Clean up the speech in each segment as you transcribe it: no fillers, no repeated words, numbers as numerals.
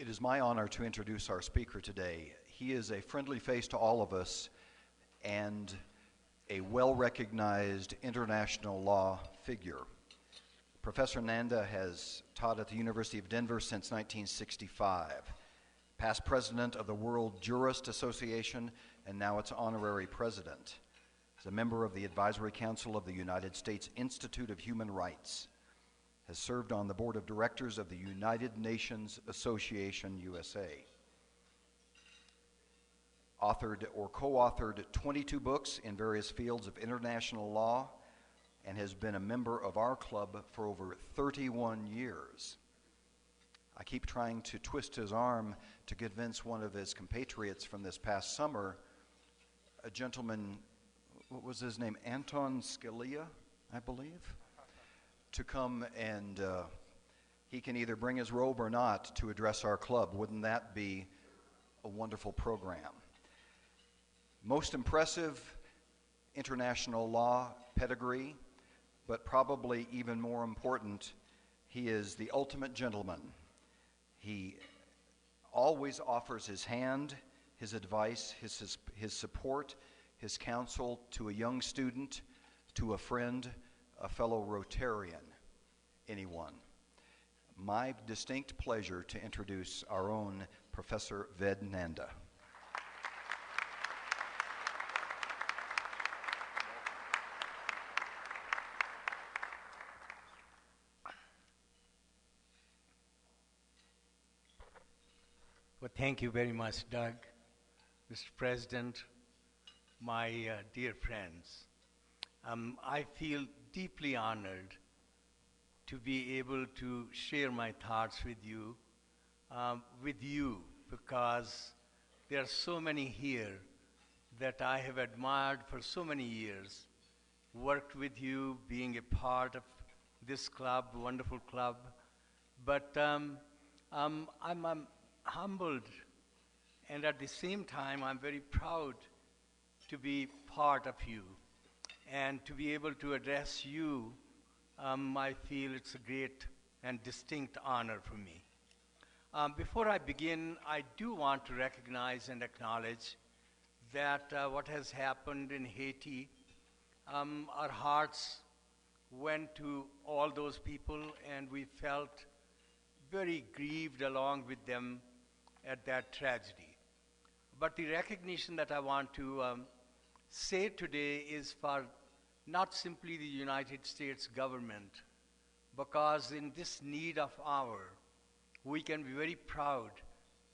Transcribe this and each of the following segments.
It is my honor to introduce our speaker today. He is a friendly face to all of us and a well-recognized international law figure. Professor Nanda has taught at the University of Denver since 1965, past president of the World Jurist Association, and now its honorary president. He's a member of the Advisory Council of the United States Institute of Human Rights, has served on the board of directors of the United Nations Association USA, authored or co-authored 22 books in various fields of international law, and has been a member of our club for over 31 years. I keep trying to twist his arm to convince one of his compatriots from this past summer, a gentleman, what was his name, Anton Scalia, I believe, to come and he can either bring his robe or not to address our club. Wouldn't that be a wonderful program? Most impressive international law pedigree, but probably even more important, he is the ultimate gentleman. He always offers his hand, his advice, his support, his counsel to a young student, to a friend, a fellow Rotarian, anyone. My distinct pleasure to introduce our own Professor Ved Nanda. Well, thank you very much, Doug, Mr. President, my dear friends. I feel deeply honored to be able to share my thoughts with you, because there are so many here that I have admired for so many years, worked with you, being a part of this club, wonderful club. But I'm humbled, and at the same time, I'm very proud to be part of you. And to be able to address you, I feel it's a great and distinct honor for me. Before I begin, I do want to recognize and acknowledge that what has happened in Haiti, our hearts went to all those people, and we felt very grieved along with them at that tragedy. But the recognition that I want to say today is for not simply the United States government, because in this need of hour, we can be very proud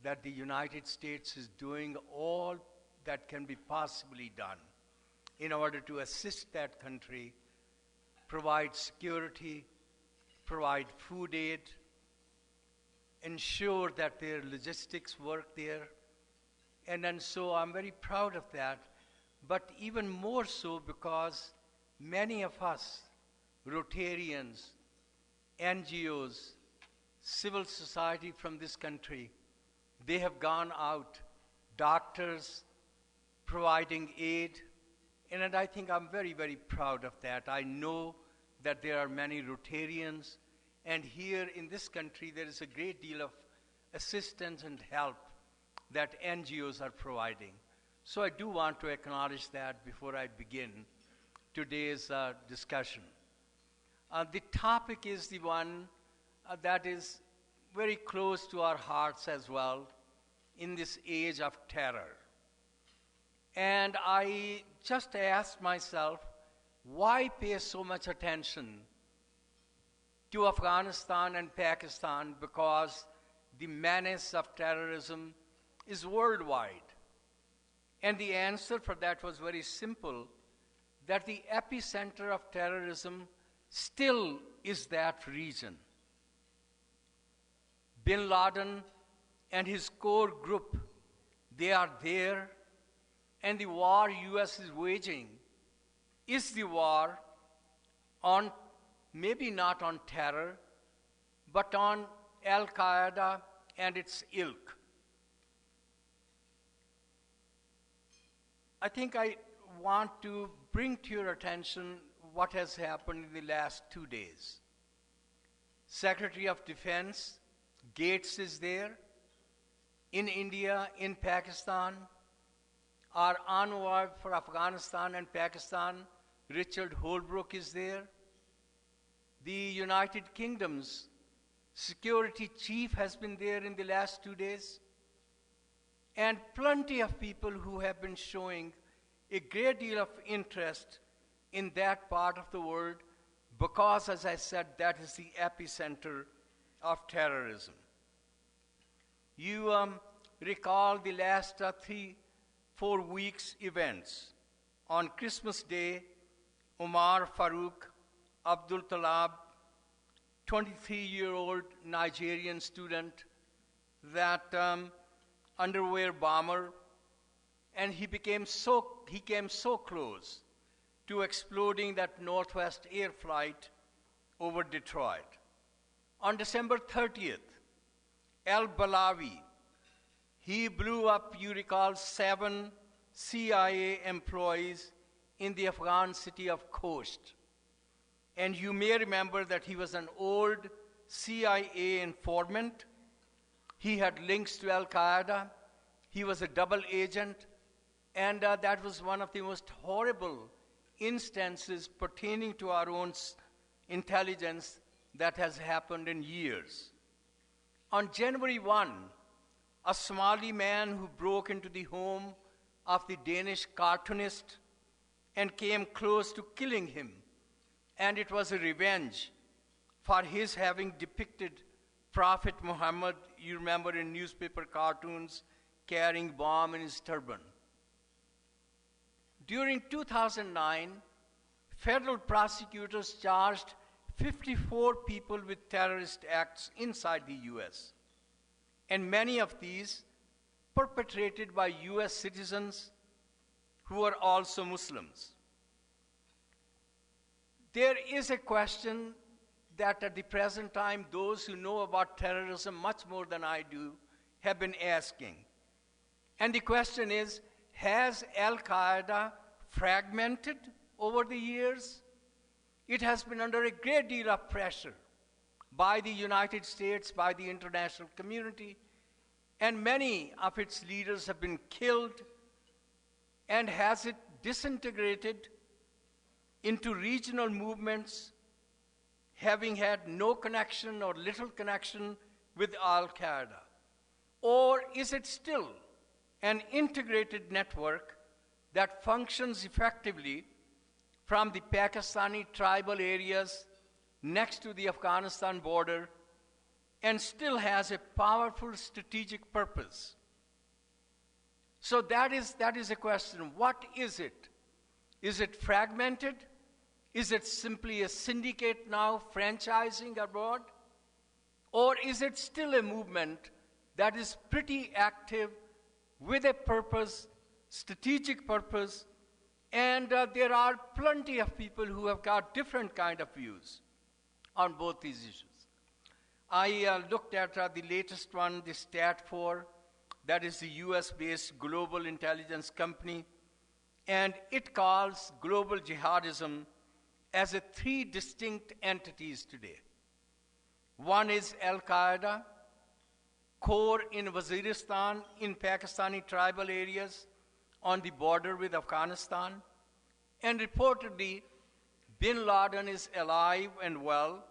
that the United States is doing all that can be possibly done in order to assist that country, provide security, provide food aid, ensure that their logistics work there. And so I'm very proud of that, but even more so because many of us, Rotarians, NGOs, civil society from this country, they have gone out, doctors providing aid, and I think I'm very, very proud of that. I know that there are many Rotarians, and here in this country there is a great deal of assistance and help that NGOs are providing. So I do want to acknowledge that before I begin today's discussion. The topic is the one that is very close to our hearts as well in this age of terror. And I just asked myself, why pay so much attention to Afghanistan and Pakistan? Because the menace of terrorism is worldwide. And the answer for that was very simple, that the epicenter of terrorism still is that region. Bin Laden and his core group, they are there, and the war US is waging is the war on, maybe not on terror, but on Al-Qaeda and its ilk. I think I want to bring to your attention what has happened in the last 2 days. Secretary of Defense Gates is there. in India, in Pakistan. Our envoy for Afghanistan and Pakistan, Richard Holbrooke, is there. The United Kingdom's security chief has been there in the last 2 days. And plenty of people who have been showing a great deal of interest in that part of the world because, as I said, that is the epicenter of terrorism. You recall the last 3-4 weeks' events. On Christmas Day, Omar Farouk Abdul Talab, 23-year-old Nigerian student, that underwear bomber, and he came so close to exploding that Northwest air flight over Detroit. On December 30th, al-Balawi, he blew up, you recall, 7 CIA employees in the Afghan city of Khost. And you may remember that he was an old CIA informant. He had links to Al-Qaeda. He was a double agent. And that was one of the most horrible instances pertaining to our own intelligence that has happened in years. On January 1, a Somali man who broke into the home of the Danish cartoonist and came close to killing him. And it was a revenge for his having depicted Prophet Muhammad, you remember, in newspaper cartoons, carrying bomb in his turban. During 2009, federal prosecutors charged 54 people with terrorist acts inside the U.S., and many of these perpetrated by U.S. citizens who are also Muslims. There is a question that at the present time, those who know about terrorism much more than I do have been asking. And the question is, has Al-Qaeda fragmented over the years? It has been under a great deal of pressure by the United States, by the international community, and many of its leaders have been killed. And has it disintegrated into regional movements, having had no connection or little connection with Al-Qaeda? Or is it still an integrated network that functions effectively from the Pakistani tribal areas next to the Afghanistan border and still has a powerful strategic purpose? So that is a question. What is it? Is it fragmented? Is it simply a syndicate now franchising abroad? Or is it still a movement that is pretty active with a purpose, strategic purpose, and there are plenty of people who have got different kind of views on both these issues. I looked at the latest one, the Stat4, that is the US-based global intelligence company, and it calls global jihadism as 3 distinct entities today. One is Al-Qaeda, core in Waziristan, in Pakistani tribal areas on the border with Afghanistan, and reportedly bin Laden is alive and well,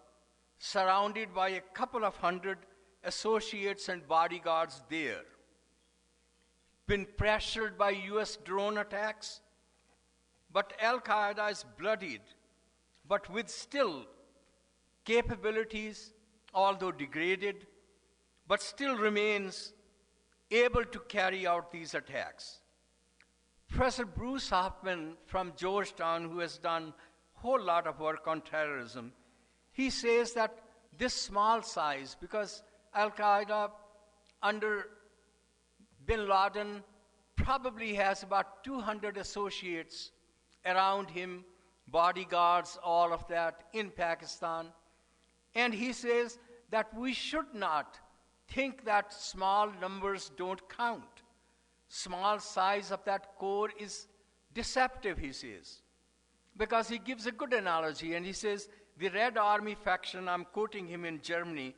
surrounded by a couple of hundred associates and bodyguards there. Been pressured by US drone attacks, but Al-Qaeda is bloodied, but with still capabilities, although degraded, but still remains able to carry out these attacks. Professor Bruce Hoffman from Georgetown, who has done a whole lot of work on terrorism, he says that this small size, because Al-Qaeda under bin Laden probably has about 200 associates around him, bodyguards, all of that in Pakistan. And he says that we should not think that small numbers don't count. Small size of that core is deceptive, he says, because he gives a good analogy, and he says the Red Army faction, I'm quoting him, in Germany,